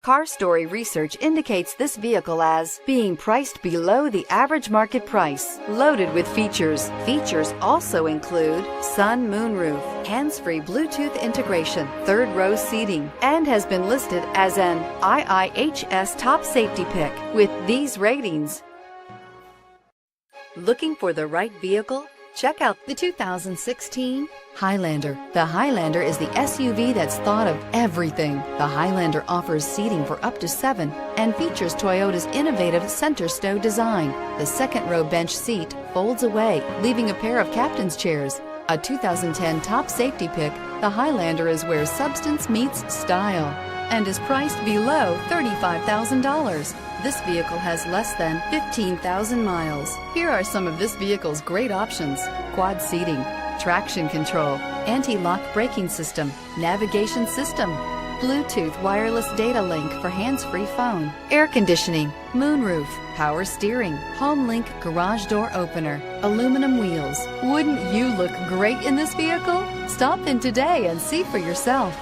Car Story research indicates this vehicle as being priced below the average market price. Loaded with features. Features also include sun moonroof, hands-free Bluetooth integration, third row seating, and has been listed as an IIHS top safety pick with these ratings. Looking for the right vehicle? Check out the 2016 Highlander. The Highlander is the SUV that's thought of everything. The Highlander offers seating for up to 7 and features Toyota's innovative center stow design. The second row bench seat folds away, leaving a pair of captain's chairs. A 2010 top safety pick, the Highlander is where substance meets style and is priced below $35,000. This vehicle has less than 15,000 miles. Here are some of this vehicle's great options: quad seating, traction control, anti-lock braking system, navigation system, Bluetooth wireless data link for hands-free phone, air conditioning, moonroof, power steering, HomeLink garage door opener, aluminum wheels. Wouldn't you look great in this vehicle? Stop in today and see for yourself.